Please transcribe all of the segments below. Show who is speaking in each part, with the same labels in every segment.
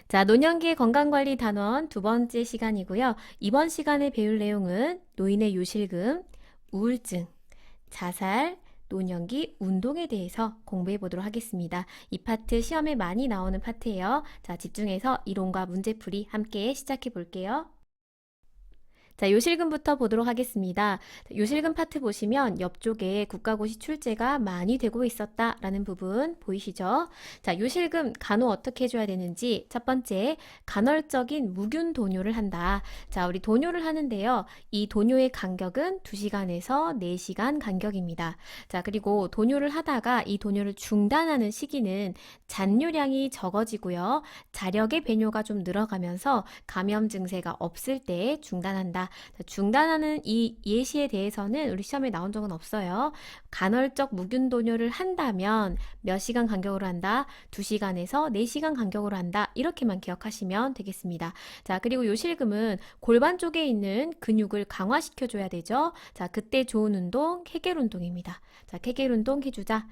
Speaker 1: 자, 노년기의 건강관리 단원 두 번째 시간이고요. 이번 시간에 배울 내용은 노인의 요실금, 우울증, 자살, 노년기 운동에 대해서 공부해 보도록 하겠습니다. 이 파트 시험에 많이 나오는 파트예요. 자, 집중해서 이론과 문제풀이 함께 시작해 볼게요. 자, 요실금부터 보도록 하겠습니다. 요실금 파트 보시면 옆쪽에 국가고시 출제가 많이 되고 있었다라는 부분 보이시죠? 자, 요실금 간호 어떻게 해줘야 되는지 첫 번째, 간헐적인 무균 도뇨를 한다. 자, 우리 도뇨를 하는데요. 이 도뇨의 간격은 2시간에서 4시간 간격입니다. 자, 그리고 도뇨를 하다가 이 도뇨를 중단하는 시기는 잔뇨량이 적어지고요. 자력의 배뇨가 좀 늘어가면서 감염 증세가 없을 때 중단한다. 중단하는 이 예시에 대해서는 우리 시험에 나온 적은 없어요. 간헐적 무균 도뇨를 한다면 몇 시간 간격으로 한다? 2시간에서 4시간 간격으로 한다. 이렇게만 기억하시면 되겠습니다. 자, 그리고 요실금은 골반 쪽에 있는 근육을 강화시켜 줘야 되죠. 자, 그때 좋은 운동 케겔 운동입니다. 자, 케겔 운동 해주자.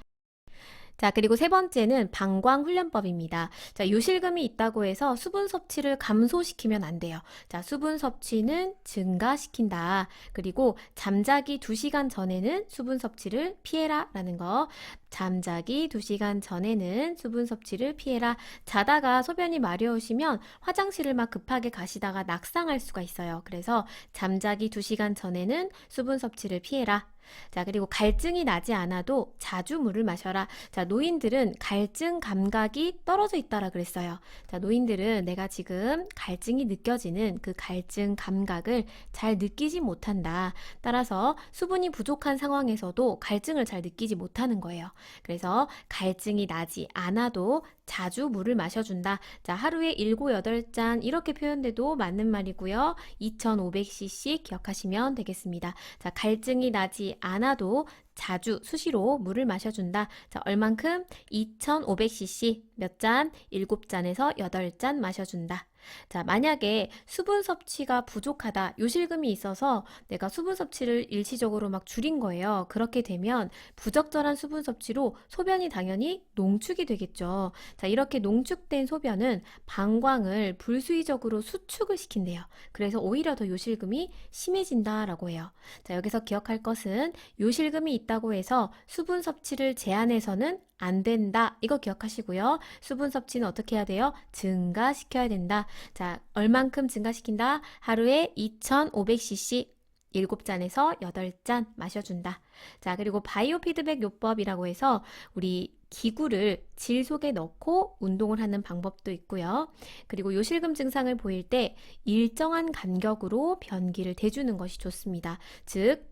Speaker 1: 자, 그리고 세 번째는 방광훈련법입니다. 자, 요실금이 있다고 해서 수분 섭취를 감소시키면 안 돼요. 자, 수분 섭취는 증가시킨다. 그리고 잠자기 2시간 전에는 수분 섭취를 피해라 라는 거. 잠자기 2시간 전에는 수분 섭취를 피해라. 자다가 소변이 마려우시면 화장실을 막 급하게 가시다가 낙상할 수가 있어요. 그래서 잠자기 2시간 전에는 수분 섭취를 피해라. 자, 그리고 갈증이 나지 않아도 자주 물을 마셔라. 자, 노인들은 갈증 감각이 떨어져 있다라 그랬어요. 자, 노인들은 내가 지금 갈증이 느껴지는 그 갈증 감각을 잘 느끼지 못한다. 따라서 수분이 부족한 상황에서도 갈증을 잘 느끼지 못하는 거예요. 그래서 갈증이 나지 않아도 자주 물을 마셔준다. 자, 하루에 7, 8잔 이렇게 표현돼도 맞는 말이고요. 2500cc 기억하시면 되겠습니다. 자, 갈증이 나지 않아도 자주 수시로 물을 마셔준다. 자, 얼만큼? 2500cc 몇 잔? 7잔에서 8잔 마셔준다. 자, 만약에 수분 섭취가 부족하다, 요실금이 있어서 내가 수분 섭취를 일시적으로 막 줄인 거예요. 그렇게 되면 부적절한 수분 섭취로 소변이 당연히 농축이 되겠죠. 자, 이렇게 농축된 소변은 방광을 불수의적으로 수축을 시킨대요. 그래서 오히려 더 요실금이 심해진다라고 해요. 자, 여기서 기억할 것은 요실금이 있다고 해서 수분 섭취를 제한해서는 안 된다. 이거 기억하시고요. 수분 섭취는 어떻게 해야 돼요? 증가시켜야 된다. 자, 얼만큼 증가시킨다? 하루에 2500cc 7잔에서 8잔 마셔준다. 자, 그리고 바이오 피드백 요법이라고 해서 우리 기구를 질 속에 넣고 운동을 하는 방법도 있고요. 그리고 요실금 증상을 보일 때 일정한 간격으로 변기를 대주는 것이 좋습니다. 즉,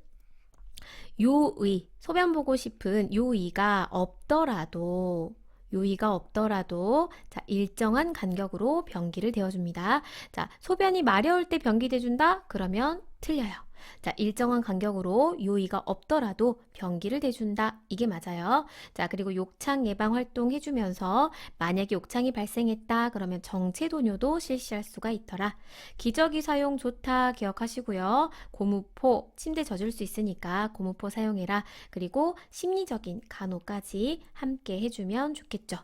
Speaker 1: 요의, 소변 보고 싶은 요의가 없더라도 자, 일정한 간격으로 변기를 대어줍니다. 자, 소변이 마려울 때 변기 대준다? 그러면 틀려요. 자, 일정한 간격으로 요의가 없더라도 변기를 대준다. 이게 맞아요. 자, 그리고 욕창 예방 활동 해주면서 만약에 욕창이 발생했다 그러면 정체도뇨도 실시할 수가 있더라. 기저귀 사용 좋다 기억하시고요. 고무포, 침대 젖을 수 있으니까 고무포 사용해라. 그리고 심리적인 간호까지 함께 해주면 좋겠죠.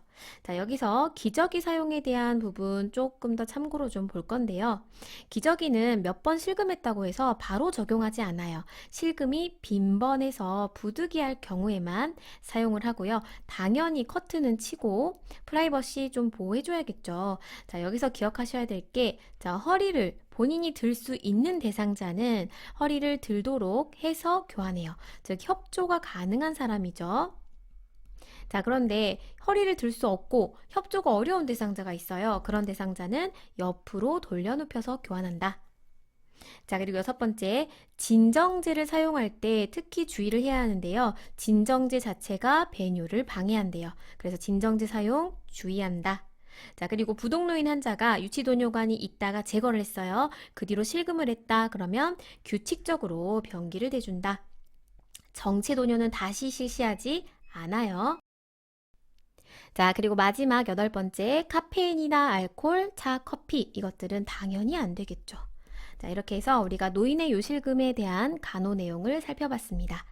Speaker 1: 자, 여기서 기저귀 사용에 대한 부분 조금 더 참고로 좀 볼 건데요. 기저귀는 몇 번 실금했다고 해서 바로 적용하지 않아요. 실금이 빈번해서 부득이할 경우에만 사용을 하고요. 당연히 커트는 치고 프라이버시 좀 보호해줘야겠죠. 자, 여기서 기억하셔야 될 게, 자, 허리를 본인이 들 수 있는 대상자는 허리를 들도록 해서 교환해요. 즉, 협조가 가능한 사람이죠. 자, 그런데 허리를 들 수 없고 협조가 어려운 대상자가 있어요. 그런 대상자는 옆으로 돌려눕혀서 교환한다. 자, 그리고 여섯 번째, 진정제를 사용할 때 특히 주의를 해야 하는데요. 진정제 자체가 배뇨를 방해한대요. 그래서 진정제 사용 주의한다. 자, 그리고 부동노인 환자가 유치도뇨관이 있다가 제거를 했어요. 그 뒤로 실금을 했다. 그러면 규칙적으로 변기를 대준다. 정체도뇨는 다시 실시하지 않아요. 자, 그리고 마지막 8번째, 카페인이나 알코올, 차, 커피 이것들은 당연히 안 되겠죠. 자, 이렇게 해서 우리가 노인의 요실금에 대한 간호 내용을 살펴봤습니다.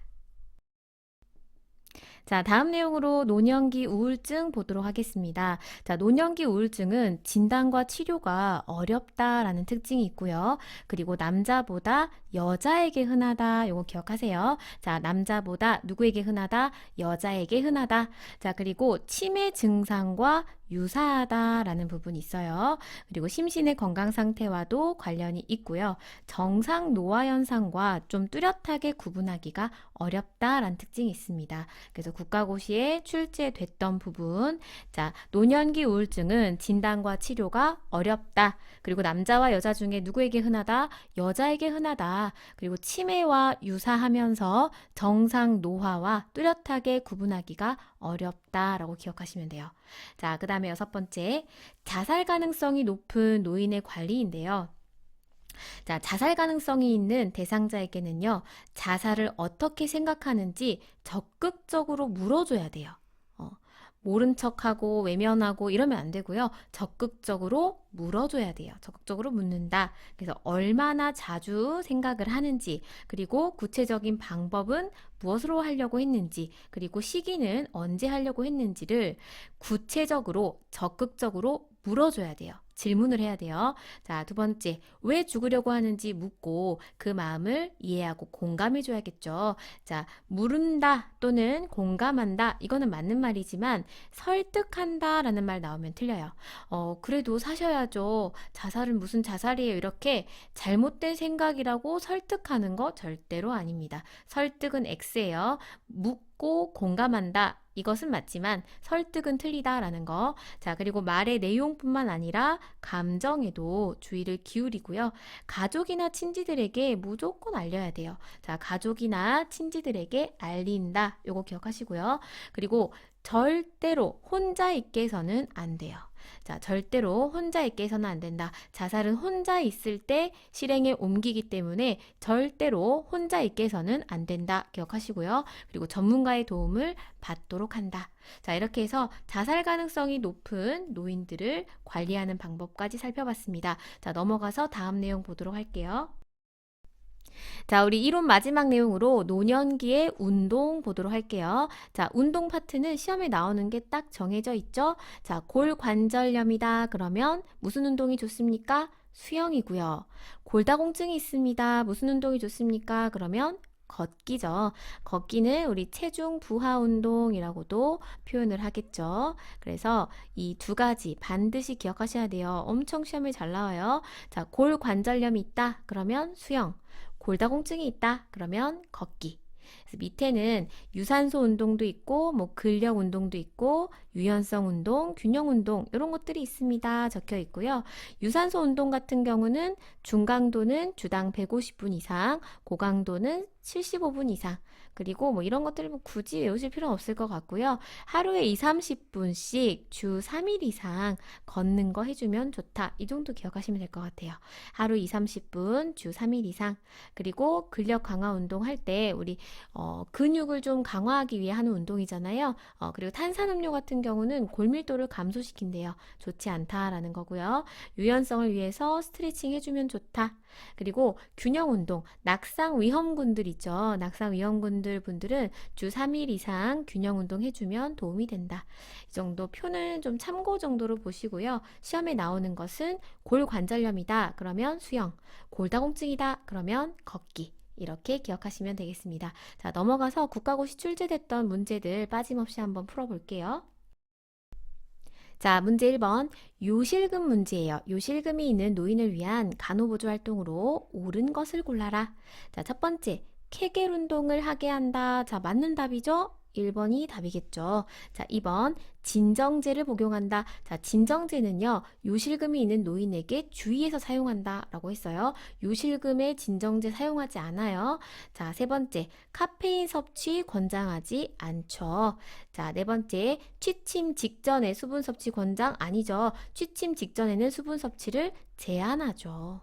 Speaker 1: 자, 다음 내용으로 노년기 우울증 보도록 하겠습니다. 자, 노년기 우울증은 진단과 치료가 어렵다라는 특징이 있고요. 그리고 남자보다 여자에게 흔하다. 요거 기억하세요. 자, 남자보다 누구에게 흔하다? 여자에게 흔하다. 자, 그리고 치매 증상과 유사하다라는 부분이 있어요. 그리고 심신의 건강 상태와도 관련이 있고요. 정상 노화 현상과 좀 뚜렷하게 구분하기가 어렵다라는 특징이 있습니다. 그래서 국가고시에 출제됐던 부분, 자, 노년기 우울증은 진단과 치료가 어렵다. 그리고 남자와 여자 중에 누구에게 흔하다? 여자에게 흔하다. 그리고 치매와 유사하면서 정상 노화와 뚜렷하게 구분하기가 어렵다라고 기억하시면 돼요. 자, 그 다음에 6번째, 자살 가능성이 높은 노인의 관리인데요. 자, 자살 가능성이 있는 대상자에게는요, 자살을 어떻게 생각하는지 적극적으로 물어줘야 돼요. 모른 척하고 외면하고 이러면 안 되고요. 적극적으로 물어줘야 돼요. 적극적으로 묻는다. 그래서 얼마나 자주 생각을 하는지, 그리고 구체적인 방법은 무엇으로 하려고 했는지, 그리고 시기는 언제 하려고 했는지를 구체적으로, 적극적으로 물어줘야 돼요. 질문을 해야 돼요. 자, 2번째, 왜 죽으려고 하는지 묻고 그 마음을 이해하고 공감해줘야겠죠. 자, 물은다 또는 공감한다. 이거는 맞는 말이지만 설득한다 라는 말 나오면 틀려요. 그래도 사셔야죠. 자살은 무슨 자살이에요. 이렇게 잘못된 생각이라고 설득하는 거 절대로 아닙니다. 설득은 X예요. 묻고 공감한다. 이것은 맞지만 설득은 틀리다라는 거. 자, 그리고 말의 내용뿐만 아니라 감정에도 주의를 기울이고요. 가족이나 친지들에게 무조건 알려야 돼요. 자, 가족이나 친지들에게 알린다. 요거 기억하시고요. 그리고 절대로 혼자 있게 해서는 안 돼요. 자, 절대로 혼자 있게 해서는 안 된다. 자살은 혼자 있을 때 실행에 옮기기 때문에 절대로 혼자 있게 해서는 안 된다. 기억하시고요. 그리고 전문가의 도움을 받도록 한다. 자, 이렇게 해서 자살 가능성이 높은 노인들을 관리하는 방법까지 살펴봤습니다. 자, 넘어가서 다음 내용 보도록 할게요. 자, 우리 이론 마지막 내용으로 노년기의 운동 보도록 할게요. 자, 운동 파트는 시험에 나오는 게 딱 정해져 있죠? 자, 골관절염이다. 그러면 무슨 운동이 좋습니까? 수영이고요. 골다공증이 있습니다. 무슨 운동이 좋습니까? 그러면 걷기죠. 걷기는 우리 체중 부하 운동이라고도 표현을 하겠죠. 그래서 이 2가지 반드시 기억하셔야 돼요. 엄청 시험에 잘 나와요. 자, 골관절염이 있다. 그러면 수영. 골다공증이 있다. 그러면 걷기. 그래서 밑에는 유산소 운동도 있고 뭐 근력 운동도 있고 유연성 운동, 균형 운동 이런 것들이 있습니다. 적혀 있고요. 유산소 운동 같은 경우는 중강도는 주당 150분 이상, 고강도는 75분 이상. 그리고 뭐 이런 것들을 뭐 굳이 외우실 필요는 없을 것 같고요. 하루에 2, 30분씩 주 3일 이상 걷는 거 해주면 좋다. 이 정도 기억하시면 될 것 같아요. 하루 2, 30분 주 3일 이상. 그리고 근력 강화 운동 할 때 우리 근육을 좀 강화하기 위해 하는 운동이잖아요. 그리고 탄산음료 같은 경우는 골밀도를 감소시킨대요. 좋지 않다라는 거고요. 유연성을 위해서 스트레칭 해주면 좋다. 그리고 균형 운동, 낙상 위험군들 있죠. 낙상 위험군들 분들은 주 3일 이상 균형 운동 해주면 도움이 된다. 이 정도 표는 좀 참고 정도로 보시고요. 시험에 나오는 것은 골관절염이다. 그러면 수영, 골다공증이다. 그러면 걷기. 이렇게 기억하시면 되겠습니다. 자, 넘어가서 국가고시 출제됐던 문제들 빠짐없이 한번 풀어볼게요. 자, 문제 1번. 요실금 문제예요. 요실금이 있는 노인을 위한 간호보조 활동으로 옳은 것을 골라라. 자, 첫 번째. 케겔 운동을 하게 한다. 자, 맞는 답이죠? 1번이 답이겠죠. 자, 2번. 진정제를 복용한다. 자, 진정제는요, 요실금이 있는 노인에게 주의해서 사용한다 라고 했어요. 요실금에 진정제 사용하지 않아요. 자, 3번째. 카페인 섭취 권장하지 않죠. 자, 4번째. 취침 직전에 수분 섭취 권장 아니죠. 취침 직전에는 수분 섭취를 제한하죠.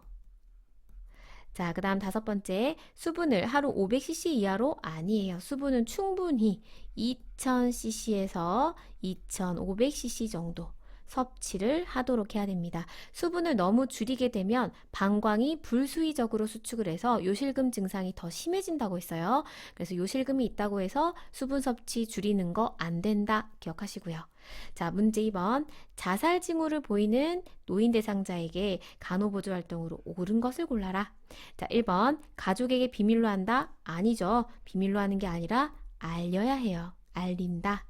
Speaker 1: 자, 그 다음 5번째. 수분을 하루 500cc 이하로 아니에요. 수분은 충분히 2000cc에서 2500cc 정도. 섭취를 하도록 해야 됩니다. 수분을 너무 줄이게 되면 방광이 불수의적으로 수축을 해서 요실금 증상이 더 심해진다고 했어요. 그래서 요실금이 있다고 해서 수분 섭취 줄이는 거 안 된다 기억하시고요. 자, 문제 2번. 자살 징후를 보이는 노인 대상자에게 간호보조 활동으로 옳은 것을 골라라. 자, 1번. 가족에게 비밀로 한다? 아니죠. 비밀로 하는 게 아니라 알려야 해요. 알린다.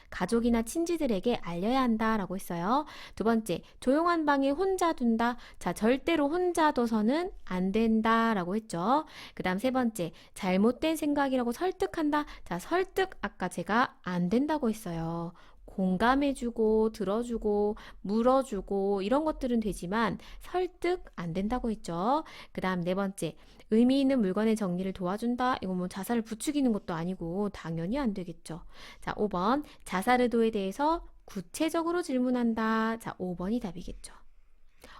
Speaker 1: 가족이나 친지들에게 알려야 한다라고 했어요. 두 번째, 조용한 방에 혼자 둔다. 자, 절대로 혼자 둬서는 안 된다라고 했죠. 그 다음 세 번째, 잘못된 생각이라고 설득한다. 자, 설득 아까 제가 안 된다고 했어요. 공감해주고 들어주고 물어주고 이런 것들은 되지만 설득 안 된다고 했죠. 그 다음 네 번째, 의미 있는 물건의 정리를 도와준다. 이거 뭐 자살을 부추기는 것도 아니고 당연히 안 되겠죠. 자, 5번, 자살 의도에 대해서 구체적으로 질문한다. 자, 5번이 답이겠죠.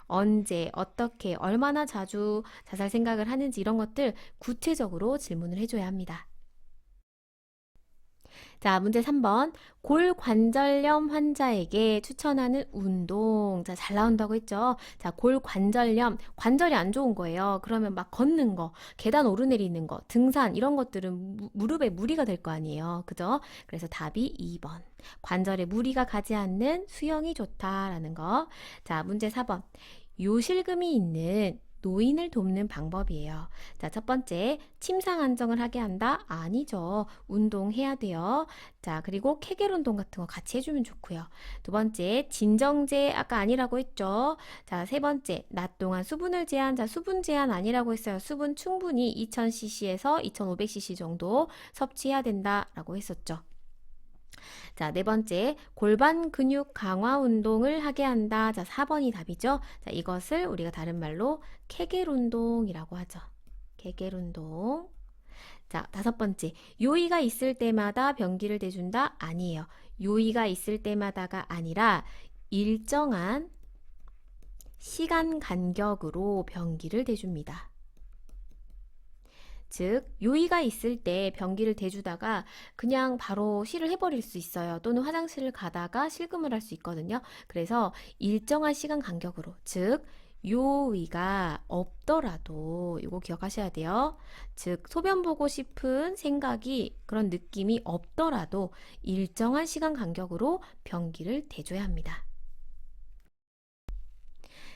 Speaker 1: 언제, 어떻게, 얼마나 자주 자살 생각을 하는지 이런 것들 구체적으로 질문을 해줘야 합니다. 자, 문제 3번. 골관절염 환자에게 추천하는 운동. 자, 잘 나온다고 했죠? 자, 골관절염. 관절이 안 좋은 거예요. 그러면 막 걷는 거, 계단 오르내리는 거, 등산 이런 것들은 무릎에 무리가 될 거 아니에요. 그죠? 그래서 답이 2번. 관절에 무리가 가지 않는 수영이 좋다라는 거. 자, 문제 4번. 요실금이 있는 노인을 돕는 방법이에요. 자, 첫 번째, 침상 안정을 하게 한다? 아니죠. 운동해야 돼요. 자, 그리고 케겔 운동 같은 거 같이 해주면 좋고요. 두 번째, 진정제 아까 아니라고 했죠. 자, 세 번째, 낮 동안 수분을 제한. 자, 수분 제한 아니라고 했어요. 수분 충분히 2000cc에서 2500cc 정도 섭취해야 된다라고 했었죠. 자, 네 번째, 골반 근육 강화 운동을 하게 한다. 자, 4번이 답이죠. 자, 이것을 우리가 다른 말로 케겔 운동이라고 하죠. 케겔 운동. 자, 다섯 번째, 요의가 있을 때마다 변기를 대준다? 아니에요. 요의가 있을 때마다가 아니라 일정한 시간 간격으로 변기를 대줍니다. 즉, 요의가 있을 때 변기를 대주다가 그냥 바로 실을 해버릴 수 있어요. 또는 화장실을 가다가 실금을 할 수 있거든요. 그래서 일정한 시간 간격으로, 즉, 요의가 없더라도 이거 기억하셔야 돼요. 즉, 소변 보고 싶은 생각이 그런 느낌이 없더라도 일정한 시간 간격으로 변기를 대줘야 합니다.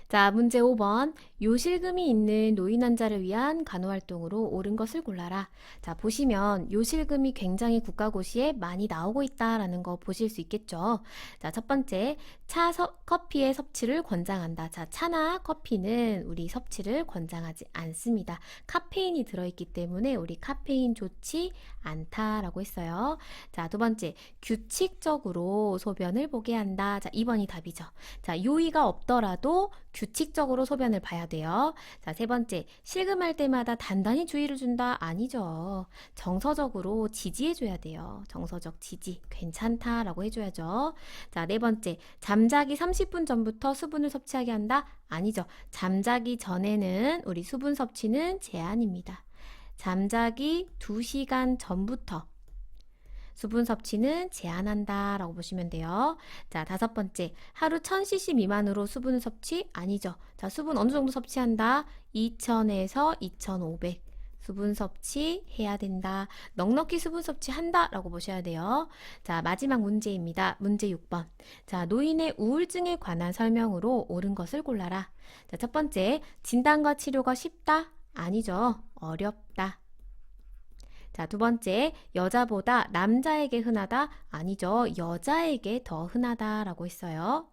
Speaker 1: 자, 문제 5번. 요실금이 있는 노인 환자를 위한 간호활동으로 옳은 것을 골라라. 자, 보시면 요실금이 굉장히 국가고시에 많이 나오고 있다라는 거 보실 수 있겠죠. 자, 첫 번째, 커피의 섭취를 권장한다. 자, 차나 커피는 우리 섭취를 권장하지 않습니다. 카페인이 들어있기 때문에 우리 카페인 좋지 않다라고 했어요. 자, 두 번째, 규칙적으로 소변을 보게 한다. 자, 2번이 답이죠. 자, 요의가 없더라도 규칙적으로 소변을 봐야 돼요. 자, 세 번째, 실금할 때마다 단단히 주의를 준다? 아니죠. 정서적으로 지지해줘야 돼요. 정서적 지지. 괜찮다라고 해줘야죠. 자, 네 번째, 잠자기 30분 전부터 수분을 섭취하게 한다? 아니죠. 잠자기 전에는 우리 수분 섭취는 제한입니다. 잠자기 2시간 전부터 수분 섭취는 제한한다 라고 보시면 돼요. 자, 다섯 번째, 하루 1000cc 미만으로 수분 섭취? 아니죠. 자, 수분 어느 정도 섭취한다? 2000에서 2500 수분 섭취해야 된다. 넉넉히 수분 섭취한다 라고 보셔야 돼요. 자, 마지막 문제입니다. 문제 6번. 자, 노인의 우울증에 관한 설명으로 옳은 것을 골라라. 자, 첫 번째, 진단과 치료가 쉽다? 아니죠. 어렵다. 자, 두 번째, 여자보다 남자에게 흔하다? 아니죠. 여자에게 더 흔하다라고 했어요.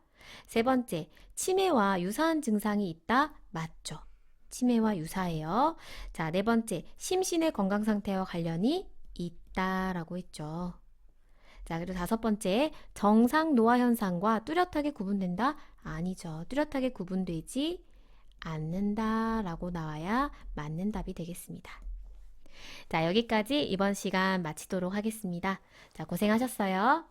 Speaker 1: 세 번째, 치매와 유사한 증상이 있다? 맞죠. 치매와 유사해요. 자, 네 번째, 심신의 건강 상태와 관련이 있다라고 했죠. 자, 그리고 다섯 번째, 정상 노화 현상과 뚜렷하게 구분된다? 아니죠. 뚜렷하게 구분되지 않는다라고 나와야 맞는 답이 되겠습니다. 자, 여기까지 이번 시간 마치도록 하겠습니다. 자, 고생하셨어요.